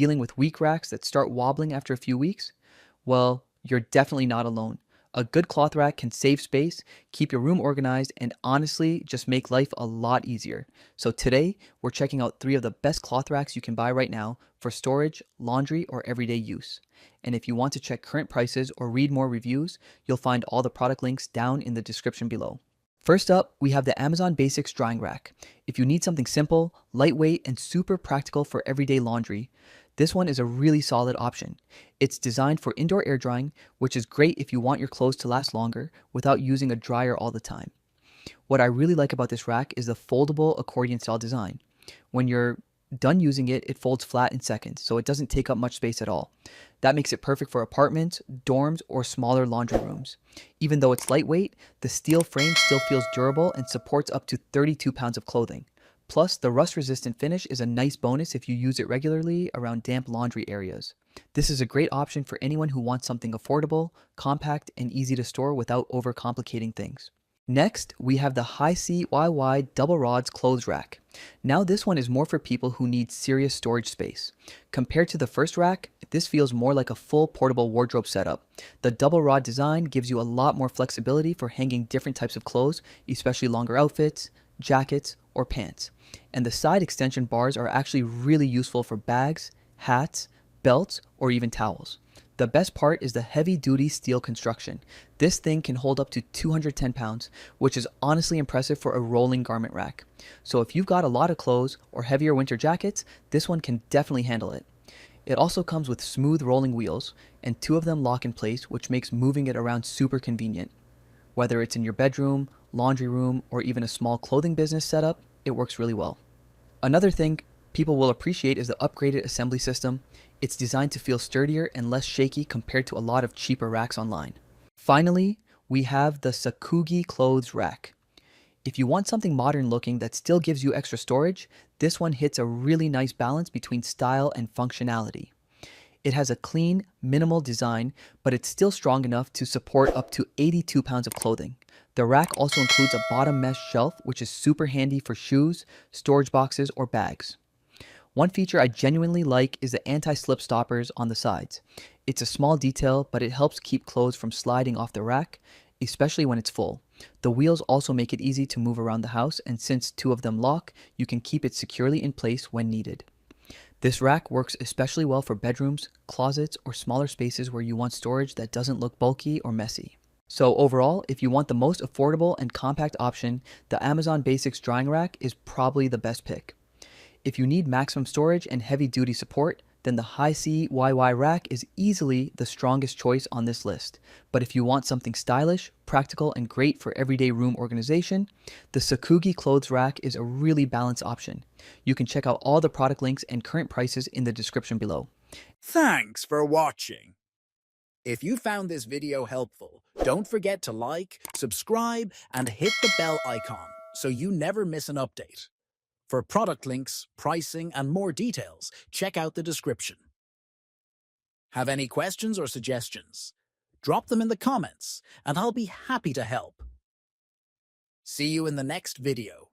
dealing with weak racks that start wobbling after a few weeks? Well, you're definitely not alone. A good cloth rack can save space, keep your room organized, and honestly, just make life a lot easier. So today, we're checking out 3 of the best cloth racks you can buy right now for storage, laundry, or everyday use. And if you want to check current prices or read more reviews, you'll find all the product links down in the description below. First up, we have the Amazon Basics Drying Rack. If you need something simple, lightweight, and super practical for everyday laundry, this one is a really solid option. It's designed for indoor air drying, which is great if you want your clothes to last longer without using a dryer all the time. What I really like about this rack is the foldable accordion style design. When you're done using it, it folds flat in seconds, so it doesn't take up much space at all. That makes it perfect for apartments, dorms, or smaller laundry rooms. Even though it's lightweight, the steel frame still feels durable and supports up to 32 pounds of clothing. Plus, the rust-resistant finish is a nice bonus if you use it regularly around damp laundry areas. This is a great option for anyone who wants something affordable, compact, and easy to store without overcomplicating things. Next, we have the HYSEYY Double Rods Clothes Rack. Now this one is more for people who need serious storage space. Compared to the first rack, this feels more like a full portable wardrobe setup. The double rod design gives you a lot more flexibility for hanging different types of clothes, especially longer outfits, jackets, or pants. And the side extension bars are actually really useful for bags, hats, belts, or even towels. The best part is the heavy-duty steel construction. This thing can hold up to 210 pounds, which is honestly impressive for a rolling garment rack. So if you've got a lot of clothes or heavier winter jackets, this one can definitely handle it. It also comes with smooth rolling wheels, and 2 of them lock in place, which makes moving it around super convenient. Whether it's in your bedroom, laundry room, or even a small clothing business setup, it works really well. Another thing people will appreciate is the upgraded assembly system. It's designed to feel sturdier and less shaky compared to a lot of cheaper racks online. Finally, we have the Sakugi Clothes Rack. If you want something modern looking that still gives you extra storage, this one hits a really nice balance between style and functionality. It has a clean, minimal design, but it's still strong enough to support up to 82 pounds of clothing. The rack also includes a bottom mesh shelf, which is super handy for shoes, storage boxes, or bags. One feature I genuinely like is the anti-slip stoppers on the sides. It's a small detail, but it helps keep clothes from sliding off the rack, especially when it's full. The wheels also make it easy to move around the house, and since 2 of them lock, you can keep it securely in place when needed. This rack works especially well for bedrooms, closets, or smaller spaces where you want storage that doesn't look bulky or messy. So overall, if you want the most affordable and compact option, the Amazon Basics Drying Rack is probably the best pick. If you need maximum storage and heavy-duty support, then the HYSEYY rack is easily the strongest choice on this list. But if you want something stylish, practical, and great for everyday room organization, the Sakugi Clothes Rack is a really balanced option. You can check out all the product links and current prices in the description below. Thanks for watching. If you found this video helpful, don't forget to like, subscribe, and hit the bell icon so you never miss an update. For product links, pricing, and more details, check out the description. Have any questions or suggestions? Drop them in the comments, and I'll be happy to help. See you in the next video.